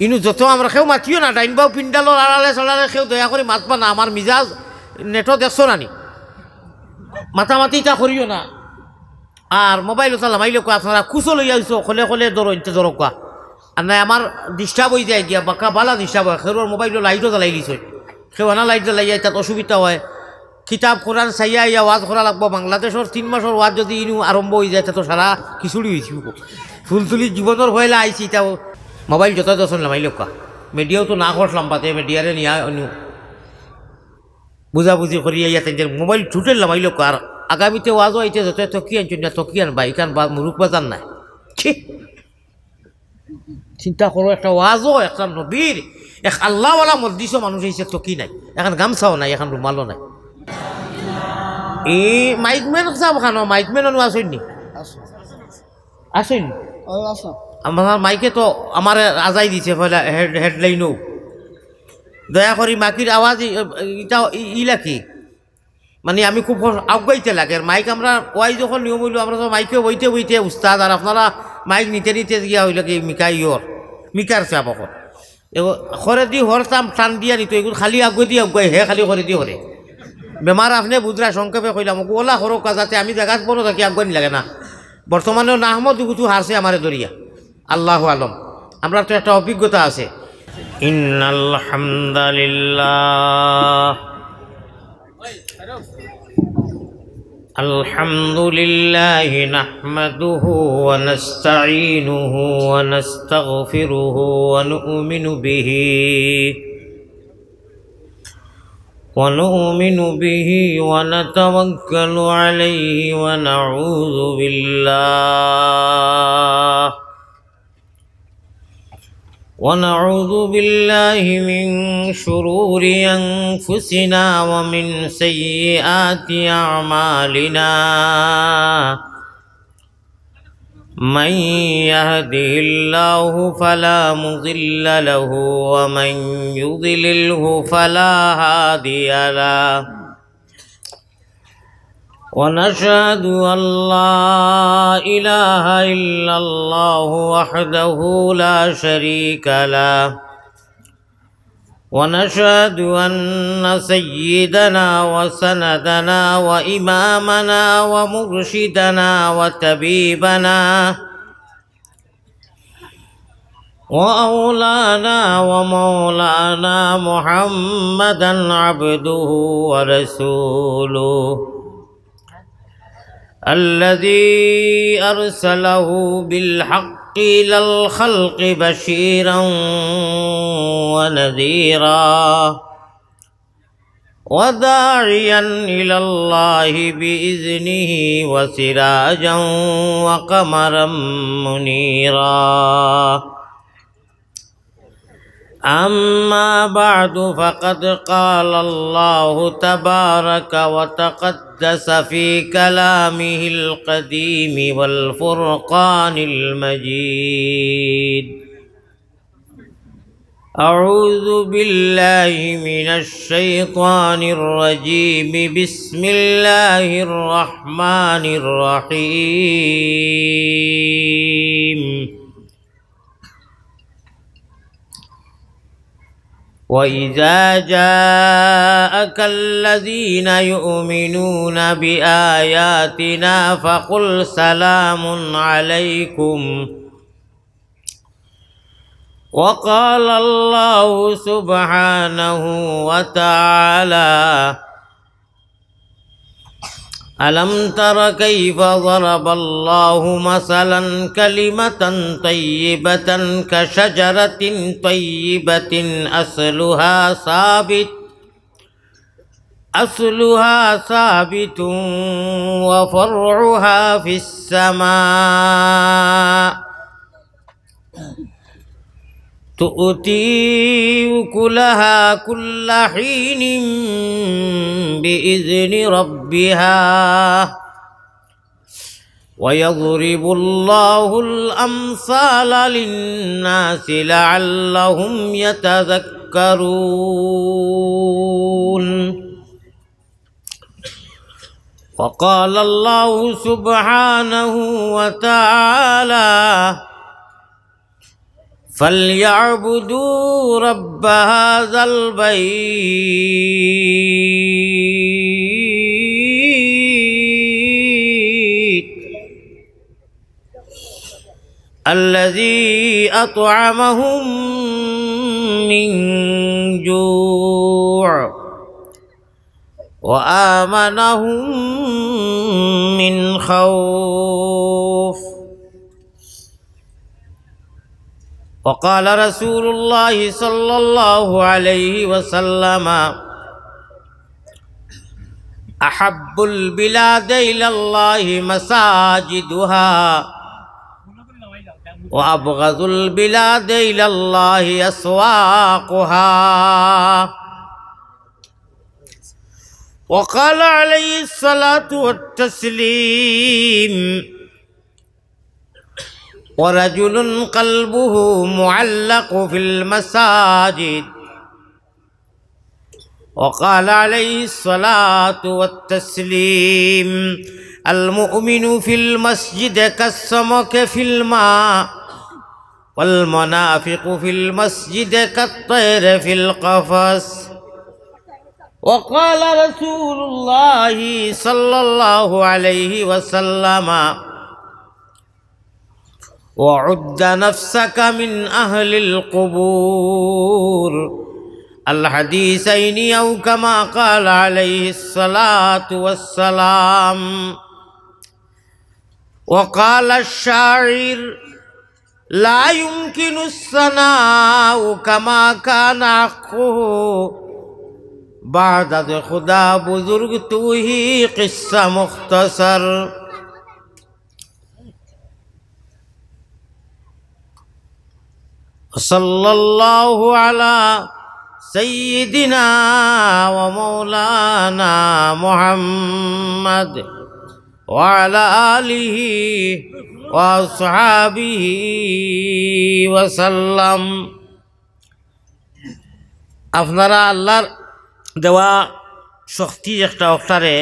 ইনু যত আমরা খেউ মাতিও না ডাইনবাও পিন্ডালোর আড়ালে চড়ালে খেউ দয়া করে মাতবা না, আমার মিজাজ নেটও দেখছো নানি, মাতামাতিটা করিও না। আর মোবাইলও চালামাইলে কোয়া আপনারা কুচো লইয়া আইছো খলে খলে ধরো ইনতে ধরো কোয়া, আর নাই আমার ডিস্টার্ব হয়ে যায় গিয়া বাঁকা বালা ডিস্টার্ব হয়। খেউর মোবাইলও লাইটও জ্বালাই দিছ, খেউ আনা লাইট জ্বালাইয়া তাত অসুবিধা হয়। কিতাব কোরআন চাইয়া ইয়া ওয়াজ করা লাগবো। বাংলাদেশের 3 মাসের ওয়াজ যদি ইনু আরম্ভ হয়ে যায় তো সারা খিচুড়ি হয়েছি, ফুলতুলি জীবনের হইলে আইছি। তাও মোবাইল যত দর্শন লামাইল কা, মিডিয়াও তো না করলাম পাতে মিডিয়ারে নিয়া বুঝাবুঝি করিয়া ইয়াতে মোবাইল ঠুটেল লামাইল কা। আর আগামীতে ওয়াজও আইতে যত থকি আনছেন না, থকি আনবা ইকান বা মুরুখ বাজার নাই। চিন্তা করো, একটা ওয়াজও একটা নবীর এক আল্লাহওয়ালা মসজিদও মানুষ হিসেবে থকি নাই, এখন গামছাও নাই, এখন রুমালও নাই। এই মাইকম্যান চাব খানো, মাইকম্যান আসেননি আসেন আমার মাইকে তো আমার আজাই দিছে হেডলাইনও। দয়া করি মাইকির আওয়াজ এটা ইলাকি মানে আমি খুব আগাইতে লাগে মাইক। আমরা ওয়াই যখন নিয়ম হইল আমরা তো মাইকে বইতে বইতে উস্তাদ, আর আপনারা মাইক নিতে নিতে গিয়া হইল কি মিকার চাপ এখন খরে দি হরতাম টান দিয়া নিত, এগুলো খালি আগুয়াই দিয়ে আগুয়াই হে খালি করে দিয়ে হরে বেমার আপনি বুঝরা সংক্ষেপে কইলাম ওলা সরকা যাতে আমি জায়গা বড় থাকি আগুয়ানি লাগে না। বর্তমানেও নাহমদ কিছু হারছে আমারে দরিয়া, আল্লাহ আলম। আমরা তো একটা অভিজ্ঞতা আছে। ইন্নাল হামদুলিল্লাহ আলহামদুলিল্লাহি নাহমাদুহু ওয়া নাস্তাঈনুহু ওয়া নাস্তাগফিরুহু ওয়া নু'মিনু বিহি ونؤمن به ونتوكل عليه ونعوذ بالله من شرور أنفسنا ومن سيئات أعمالنا. من يهده الله فلا مضل له ومن يضلله فلا هادي له. ونشهد أن لا إله إلا الله وحده لا شريك له. ونشهد أن سيدنا وسندنا وإمامنا ومرشدنا وطبيبنا وأولانا ومولانا محمدا عبده ورسوله الذي أرسله بالحق إلى الخلق بشيرا ونذيرا وداعيا إلى الله بإذنه وسراجا وقمرا منيرا. أما بعد فقد قال الله تبارك وتقدس في كلامه القديم والفرقان المجيد. أعوذ بالله من الشيطان الرجيم. بسم الله الرحمن الرحيم. وإذا جاءك الذين يؤمنون بآياتنا فقل سلام عليكم. وقال الله سبحانه وتعالى ألم تر كيف ضرب الله مثلا كلمة طيبة كشجرة طيبة أصلها ثابت وفرعها في السماء تؤتي أكلها كل حين بإذن ربها ويضرب الله الأمثال للناس لعلهم يتذكرون. وقال الله سبحانه وتعالى فليعبدوا رب هذا البيت الذي أطعمهم من جوع وآمنهم من خوف. وقال رسول الله صلى الله عليه وسلم: أحب البلاد إلى الله مساجدها وأبغض البلاد إلى الله أسواقها. وقال عليه الصلاة والتسليم: ورجل قلبه معلق في المساجد. وقال عليه الصلاة والتسليم: المؤمن في المسجد كالسمك في الماء والمنافق في المسجد كالطير في القفص. وقال رسول الله صلى الله عليه وسلم: وعد نفسك من أهل القبور الحديثين أو كما قال عليه الصلاة والسلام. وقال الشاعر: لا يمكن الثناء كما كان حقه بعد خدا بزرگ تو ہی قصہ مختصر. صلی اللہ علی سیدنا و مولانا محمد وعلى آله وأصحابه وسلم. আপনারা আল্লাহর দেওয়া শক্তি একটা অক্টারে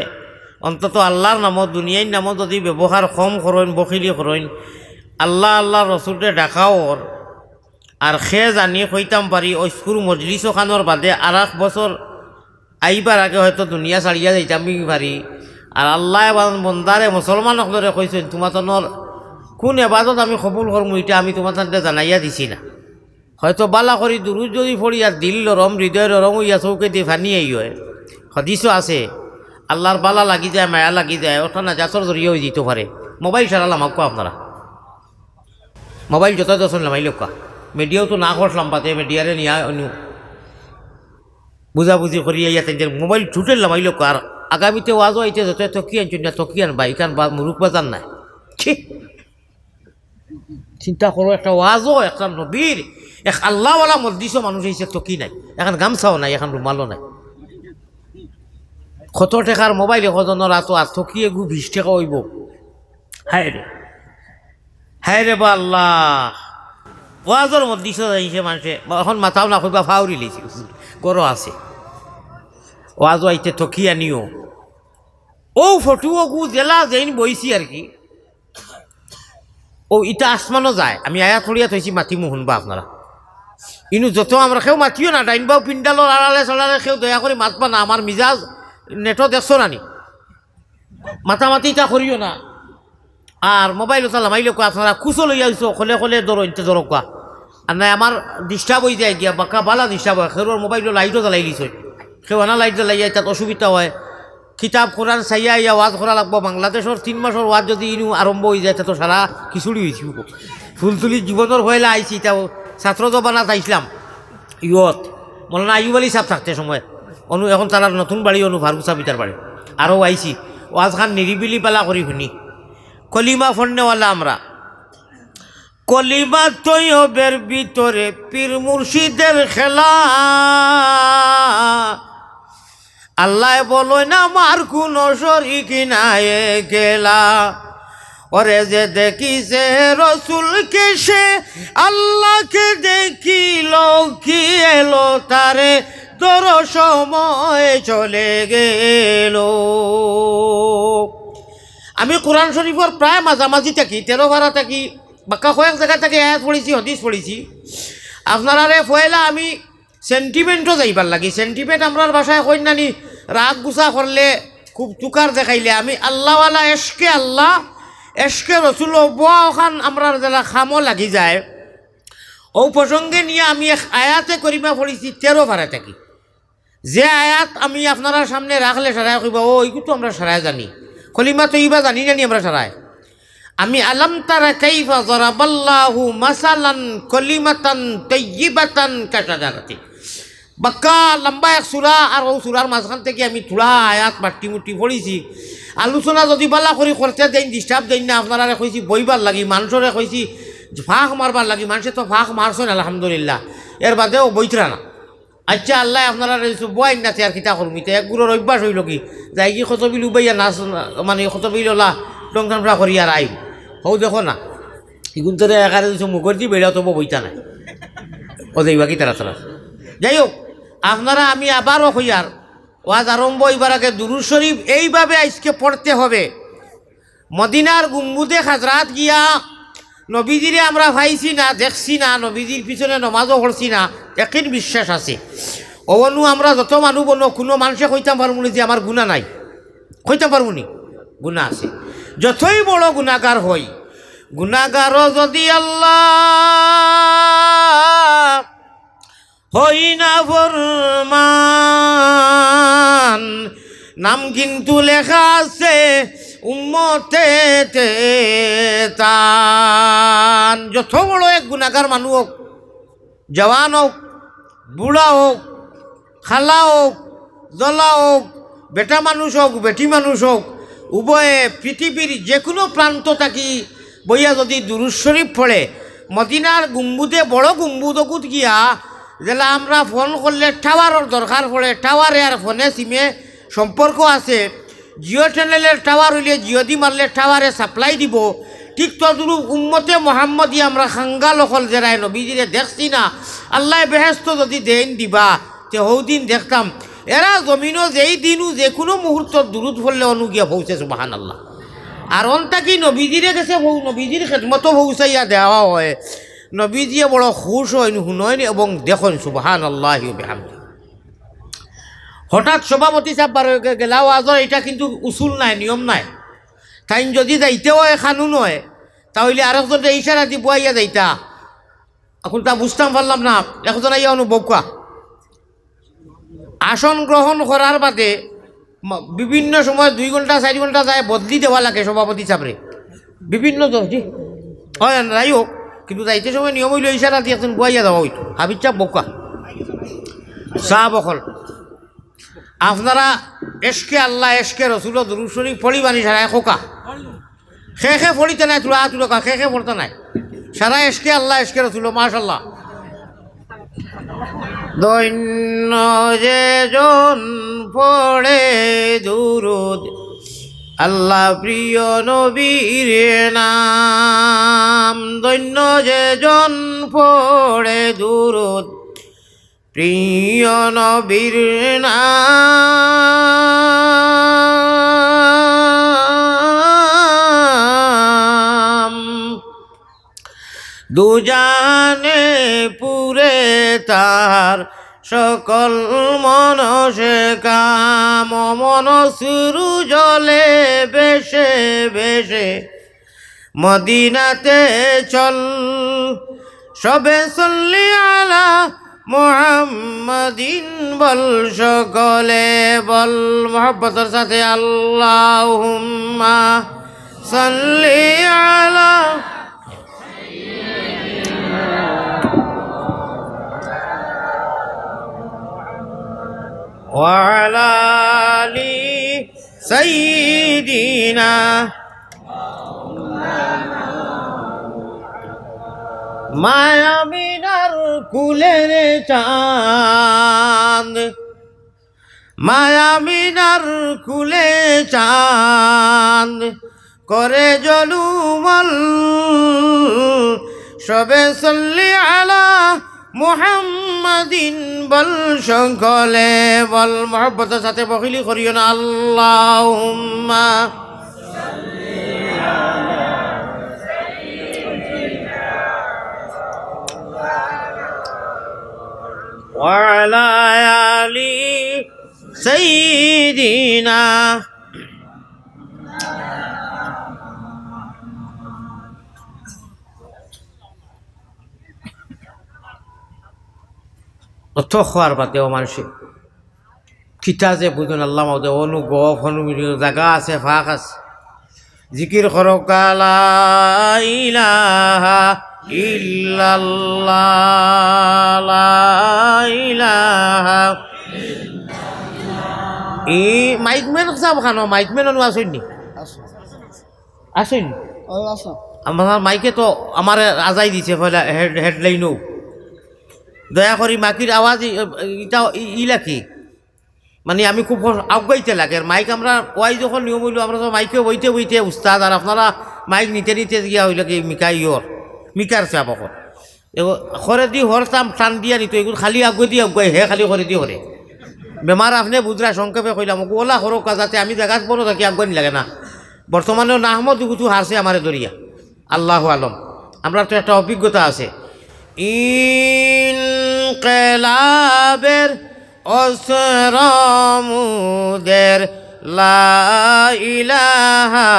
অন্তত আল্লাহর নামত দুনিয়ার নামত যদি ব্যবহার কম করেন বখিলি করেন আল্লাহ আল্লাহ রসুলকে ডাকাওর আর সে জানি কইতাম পারি ওইস্কুর মজলিস খানোর বাদে আর এক বছর আইবার আগে হয়তো দুনিয়া ছাড়িয়া যাইতাম পারি। আর আল্লাহ বন্দারে মুসলমান সকলরে কইছেন তোমার কোন এবাদত আমি কবুল করমু এটা আমি তোমার তাতে জানাইয়া দিছি না। হয়তো বালা করি দুরুদ যদি পড়ি আর দিল নরম হৃদয় নরম হইয়া চৌকে দিয়ে ফানি আই হয় হদিসও আছে আল্লাহর বালা লাগি যায় মায়া লাগি যায় ওটা না যাচর জড়িয়ে হয়ে যেতে পারে। মোবাইল সারালাম আঁকা আপনারা মোবাইল যত দর্শন লামাই লোকা মিডিয়াও তো না করলাম পাতে মিডিয়ারে নিয়ে বুঝাবুঝি করিয়া ইয়াতে মোবাইল ছুটে লামাই লোকা আর আগামীতে ওয়াজও আইতে যত তকি আনছেন না তকি আনবা ইখান বা মুরুখ বাজার নাই চিন্তা করো একটা ওয়াজও একটা নবীর এক আল্লাহওয়ালা মসজিদও মানুষ হয়েছে তকি নাই এখন গামছাও নাই এখন রুমালও নাই কত টাকার মোবাইল এখজনের আতো আর তকিয়ে গু 20 টাকা হইব। হায় রে বা আল্লাহ ওয়াজর মসজিদ যাইছে মানুষে এখন মাথাও না কইবা ফাউরি লিছি গরো আছে ওয়াজও আইতে তকি আনিও ও ফটুও গু জেলা যেইন বইছি আর কি ও ইটা আসমানও যায় আমি আয়া থরিয়া থইছি মাতিমু শুনবা আপনারা ইনু যত আমরা কেউ মাতিও না ডাইনবাও পিন্ডালোর আড়ালে চড়ালে কেউ দয়া করে মাতবা না আমার মিজাজ নেটও দেখছো নানি মাতামাতি তা করিও না। আর মোবাইল চালামাইলে আপনারা খুশো লইয়া আইছো খলে খলে ধরো ইনতে ধরো কোয়া আর নাই আমার ডিস্টার্ব হয়ে যায় গিয়া বাঁকা বালা ডিস্টার্ব হয় সেওর মোবাইল লাইটও জ্বালাই দিছ কেউ আনা লাইট জ্বালাইয়া তাত অসুবিধা হয়। কিতাব কোরআন চাইয়া ইয়া ওয়াজ করা লাগবো বাংলাদেশের 3 মাসের ওয়াজ যদি ইনু আরম্ভ হয়ে যায় তো সারা খিচুড়ি হয়েছি ফুলতুলি জীবনের হইলে আইছি তাও ছাত্র জবানা চাইছিলাম ইয়ত মৌলানা আইয়ুব আলী সাহেব থাকতে সময় অনু এখন তার নতুন বাড়ি অনু ফারুক পিতার বাড়ি আরও আইছি ওয়াজ খান নিরিবিলি পালা করি শুনি কলিমা ফন্নেওয়ালা আমরা কলিমা তৈবের ভিতরে পীর মুর্শিদের খেলা আল্লাহ বলো না আমার কোন শরীক নাই গেলা ওরে যে দেখিছে রসুলকে সে আল্লাহকে দেখিল কি এলো তারে তোর সময় চলে গেল। আমি কোরআন শরীফের প্রায় মাঝামাঝি থাকি 13 ভাড়া থাকি বাক্কা কয়েক জায়গা থেকে আয়াত পড়েছি হদিস পড়েছি আপনারা পয়লা আমি সেন্টিমেন্টও যাইবার লাগি সেন্টিমেন্ট আমরার ভাষায় কই নানি রাগ গুছা করলে খুব তুকার দেখাইলে আমি আল্লাহওয়ালা এশকে আল্লাহ এশকে রসুল বুয়া ওখান আমরার যারা খামও লাগি যায় ও প্রসঙ্গে নিয়ে আমি এক আয়াতে করিমা পড়েছি 13 পারা থাকি যে আয়াত আমি আপনারা সামনে রাখলে সারায় কইবা ও এইগুলো তো আমরা সারায় জানি কলিমা তো ইবা জানি জানি আমরা সারায় আমি আলাম তারা কাইফা যারাবাল্লাহু মাসালান কলিমাতান তাইয়িবাতান কাশাজারাতি বাক্কা লম্বা এক সূরা আর ও সূরার মাঝখান থেকে আমি থোড়া আয়াত মাটি মুটি পড়েছি আলোচনা যদি বালা করি করতে দেন ডিস্টার্ব দেন না আপনারা কইছি বইবার লাগি মানুষরে কইছি ফাঁক মারবার লাগি মানুষে তো ফাঁক মারছেন আলহামদুলিল্লাহ এর বাদেও বইতরা না আচ্ছা আল্লাহ আপনারা বইন না আর কিতা করমিতে এক গুরুর অভ্যাস হইল কি যাই কি খতবিল উবাইয়া নাচ মানে খতবিল ওলা টংখানফা করি আর আইব হও দেখো না ইগুন তোরে একারে দিছো মুখর দি বেড়াও তবু বইতা নাই ও যাইবা কি তারা তারা যাই হোক আপনারা আমি আবারও হইয়ার ওয়াজ আরম্ভ হইবার আগে দুরূদ শরীফ এইভাবে আজকে পড়তে হবে মদিনার গুম্বুদে হাজরাত গিয়া নবীজিরে আমরা ভাইছি না দেখছি না নবীজির পিছনে নমাজও পড়ছি না একই বিশ্বাস আছে অবনু আমরা যত মানুষ বনো কোনো মানুষে কইতাম পারবো যে আমার গুণা নাই কইতাম পারবো নি গুণা আছে যতই বড় গুণাগার হই গুণাগারও যদি আল্লাহ হই না ফরমান নাম কিন্তু লেখা আছে উম্মতে তান যত বড় এক গুণাগার মানুষ হোক জওয়ান হোক বুড়া হোক খালা হোক জলা হোক বেটা মানুষ হোক বেটি মানুষ হোক উভয়ে পৃথিবীর যে কোনো প্রান্ত থাকি বইয়া যদি দুরূদ শরীফ পড়ে মদিনার গুম্বুদে বড় গুম্বুদকুত গিয়া যেটা আমরা ফোন করলে টাওয়ারের দরকার পড়ে টাওয়ারে আর ফোনে সিমে সম্পর্ক আছে জিও চ্যানেলের টাওয়ার হইলে জিও দি মারলে টাওয়ারে সাপ্লাই দিব ঠিক তদরূপ উম্মতে মোহাম্মদী আমরা খাঙ্গা লখল জেরায় নবীজিরে দেখছি না আল্লাহ বেহেস্ত যদি দেন দিবা তে হৌদিন দেখতাম এরা জমিনও যেই দিনও যে কোনো মুহূর্ত দূরত পড়লে অনুগিয়া পৌঁছে সুবহানাল্লাহ আর অনটা কি নবীজিরে গেছে নবীজির খেদমতো পৌঁছাইয়া দেওয়া হয় নবীজিয়ে বড় খুশ হইন শুনইন এবং দেখুন সুবহানাল্লাহি ওয়া বিহামদিহি হঠাৎ সভাপতি সাহেব গেলাও আজর এটা কিন্তু উসুল নাই নিয়ম নাই তাই যদি যাইতেও হয় খানুন হয় তাহলে আরেকজনটা ইশারা দি বইয়া যাইতা এখন তা বুঝতাম পারলাম না একজন আইয়া অনুভব কা আসন গ্রহণ করার বাদে বিভিন্ন সময় 2 ঘন্টা 4 ঘন্টা যায় বদলি দেওয়া লাগে সভাপতি সাহেবরে বিভিন্ন হয় যাই হোক কিন্তু যাইতে সময় নিয়ম হইল ইশারা দিয়ে একজন বইয়া দেওয়া হইতো হাবিজ সাহেব বকা চাহ বকল আপনারা এশকে আল্লাহ এশকে রসুল দুরূদ শরীফ পড়িবানি সারায় খোকা খে পড়িতে নাই তোরা তুলকা খে পড়তে নাই সারা এশকে আল্লাহ এশকে রসুল মাশাল্লাহ দৈন্য যে জন পড়ে দুরূদ আল্লাহ প্রিয় নবীর নাম দৈন্য যে জন পড়ে দুরূদ প্রিয় নবীর নাম দুজানে পুরে তার সকল মনসে কাম মন সুরু জলে বেশে বেশে মদিনাতে চল সবে সল্লি আলা মুহাম্মাদিন বল সকলে বল মোহাব্বতের সাথে আল্লাহুম্মা সাল্লি আলা ওয়া আলা আলি সাইয়্যিদিনা মায়ামিনার কুলের চাঁদ মায়ামিনার কুলে চাঁদ করে জলুমল সবে সল্লি আলা মুহাম্মাদিন বল সকলে বল মোহাব্বতের সাথে বখিলি করিও না আল্লাহুম্মা وعلى آل سيدنا অত খোয়ার বাদেও মানুষ খিতা যে বুঝুন আল্লাহ মাউদে অনু গপ হনু জায়গা আছে ফাঁক আছে জিকির করো লা ইলাহা ইল্লাল্লাহ লা ইলাহা মাইক মেন সব খানো মাইক মেন অনু আসেন নি আসেন আমার মাইকে তো আমার আজাই দিছে হেডলাইনও দয়া করি মাকির আওয়াজ এটা লাকি মানে আমি খুব আগাইতে লাগে মাইক আমরা ওয়াই যখন নিয়ম হইল আমরা মাইকে বইতে বইতে উস্তাদ আর আপনারা মাইক নিতে নিতে গিয়া হইল কি মিকার চাপ এখন খরে দি হরতাম টান দিয়া নিত এগুলো খালি আগুয়ে দিয়ে আগুয়াই হে খালি করে দিয়ে হরে বেমার আপনি বুঝরা সংক্ষেপে কইলাম ওলা হরক যাতে আমি জায়গা বড় থাকি আগুয়ানি লাগে না বর্তমানেও নাহমদ কিছু হারছে আমারে দরিয়া আল্লাহ আলম আমরা তো একটা অভিজ্ঞতা আছে ইনকিলাবের অসরমুদের লা ইলাহা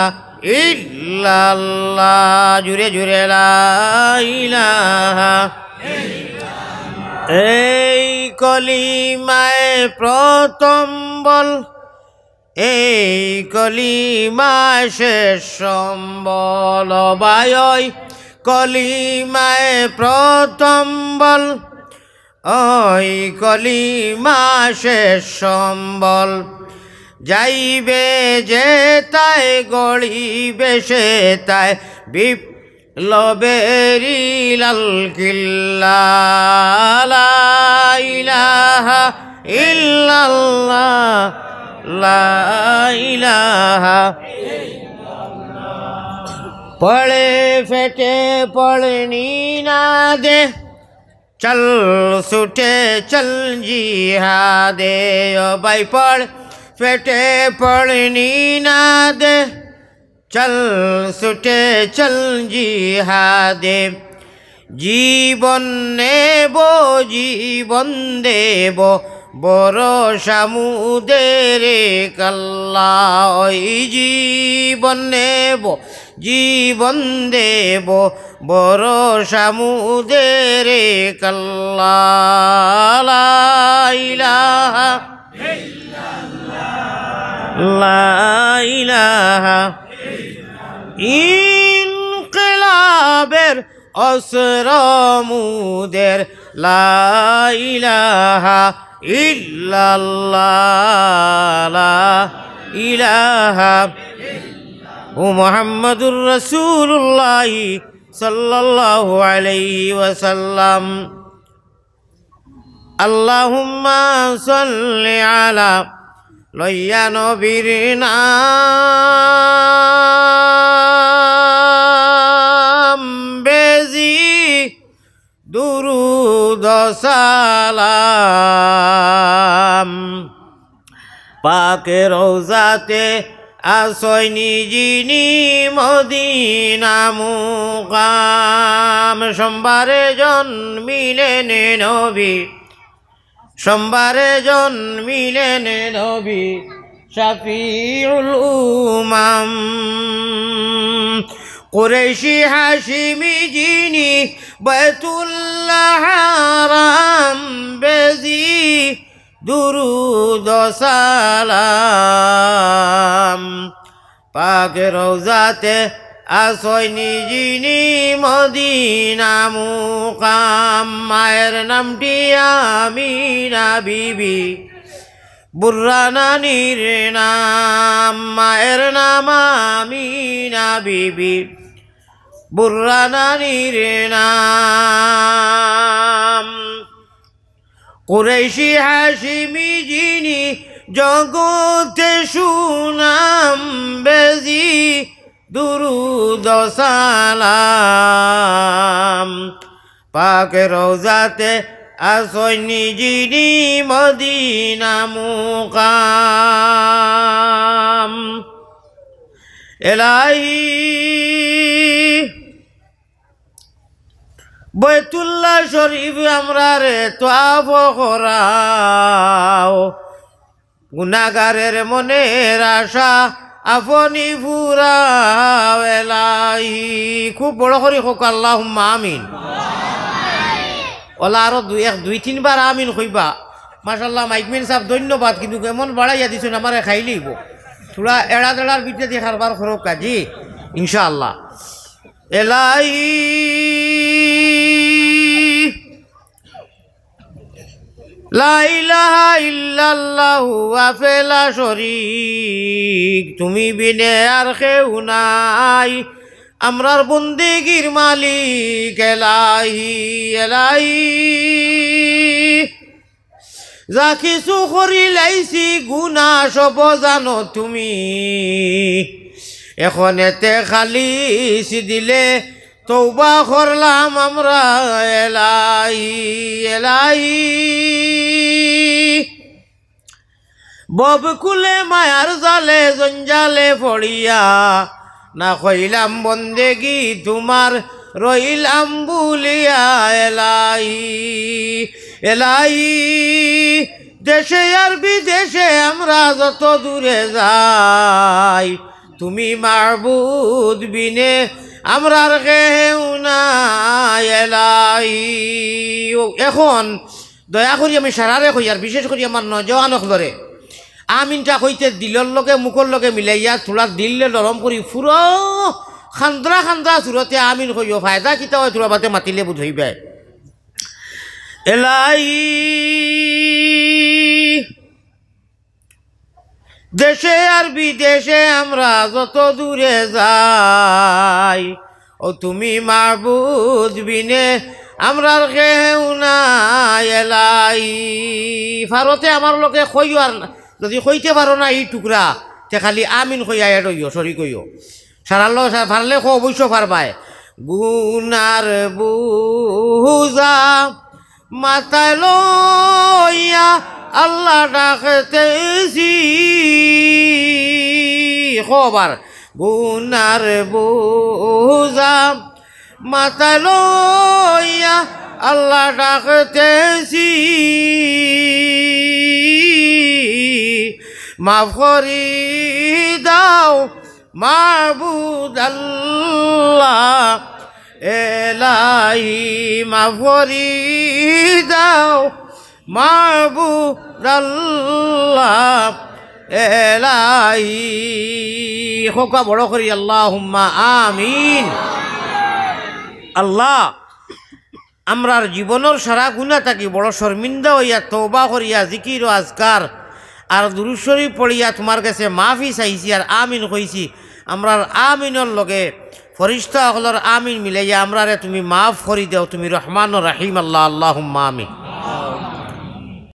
ইল্লাল্লাহ জুড়ে জুড়ে লা ইলাহা এই কলিমায় প্রথম বল এই কলিমায় শেষ সম্বল বায়য় কলিমায় প্রথম বল ওই কলিমা শেষ সম্বল যাইবে যে তাই গড়িবে সে তাই বিপ্লবেরি লাল কিল্লা লা ইলাহা ইল্লাল্লাহ লা ইলাহা পড়ে ফেটে পড়নি না দে चल सुटे चल जिहादे ओ भाई पढ़ फेटे पढ़नी ना दे चल सुटे चल जिहादे जीवन नेबो जीवन देबो भरोसा मुदेरे कल्ला ओई जीवन नेबो জীবন দেব ভরসা মুদেরে কল্লা লা ইলাহা লা ইলাহা ইনকিলাবের অসরমুদের লা ইলাহা ইল্লাল্লাহ লা ইলাহা ও মুহাম্মাদুর রাসূলুল্লাহ সাল্লাল্লাহু আলাইহি ওয়াসাল্লাম আল্লাহুম্মা সাল্লি আলা লইয়া নবীর নাম বেজি দুরুদ সালাম পাকে রওজাতে আসয় নিজিনি মদিনা মুকাম সোমবারে জন্মিলেন নবী সোমবারে জন্মিলেন নবী শাফিউল উমাম কুরাইশি হাশিমি যিনি বাইতুল্লাহ হারাম বেজি দুরুদ সালাম পাক রওজাতে আসয় নিজিনি মদিনা মুকাম মায়ের নামটি আমিনা বিবি বুর্রা নানির নাম মায়ের নাম আমিনা বিবি বুর্রা নানির নাম কুরাইশি হাশিমি যিনি জগতে সুনাম বেজি দুরুদ সালাম পাক রওজাতে আসয় নিজিনি মদিনা মুকাম এলাহি বাইতুল্লাহ শরীফ আমরা রে তোয়াফ করাও, গুনাহগারের মনের আশা আপনি ফুরাও এলাহি। খুব বড় করে হোক আল্লাহুম্মা আমিন। ওলা আরো দুই তিনবার আমিন কইবা। মাশাআল্লাহ মাইকমেন সাহেব ধন্যবাদ, কিন্তু এমন বাড়াইয়া দিছেন আমারে খাই লইব। থোড়া এড়া দেড়ার ভিতরে দিয়ে খারবার খরক কাজী ইনশাআল্লাহ। এলাহি লা ইলাহা ইল্লাল্লাহু ওয়াহদাহু লা শারীক, তুমি বিনে আর কেউ নাই, আমরার বন্দেগীর মালিক এলাহি। এলাহি যা কিছু করিলাইছি গুনাহ সব জানো তুমি, এখন এতে খালিস দিলে তওবা করলাম আমরা এলাহি। এলাহি বব কুলে মায়ার জালে জঞ্জালে পড়িয়া, না কইলাম বন্দেগি তোমার রইলাম বুলিয়া এলাহি। এলাহি দেশে আর বিদেশে আমরা যত দূরে যাই, তুমি মাবুদ বিনে আমরার কেউ নাই এলাহি। এখন দয়া করি আমি সারারে কই, আর বিশেষ করে আমার নজওয়ানক ধরে আমিনটা কইতে দিলর লগে মুখর লগে মিলাইয়া তোলার দিলে নরম করি ফুরো খান্দ্রা খান্দ্রা সুরতে আমিন কইও, ফায়দা কিতা হয় তোরা বাতে মাতিলে বুঝ হইবে। এলাহি দেশে আর বিদেশে আমরা যত দূরে যাই, ও তুমি মাবুদ বিনে আমরার কেউ নাই এলাহি। ফারতে আমার লোকে কইও, আর যদি কইতে পারো না এই টুকরা তে খালি আমিন কইয়া রইও সরি কইও। সারালো পারলে অবশ্য পারবাই। গুনার বুঝা মাথায় লইয়া আল্লাহ ডাকতেছি, খবর গুনার বুঝা মাথায় লইয়া আল্লাহ ডাকতেছি, মাফ করি দাও মাবুদ আল্লাহ এলাহি, মাফ করি দাও মাবুদ আল্লাহ এলাহি। খোকা বড় করি আল্লাহুম্মা আমিন। আল্লাহ আমরার জীবনের সারা গুনাহ থাকি বড় শর্মিন্দা হইয়া তওবা করিয়া জিকির ও আজকার আর দুরূদ শরীফ পড়িয়া তোমার কাছে মাফি চাইছি আর আমিন কইছি। আমরার আমিনের লগে ফরিস্তা সকলের আমিন মিলাইয়া আমরারে তুমি মাফ করি দাও, তুমি রহমান ও রাহিম আল্লাহ। আল্লাহুম্মা আমিন।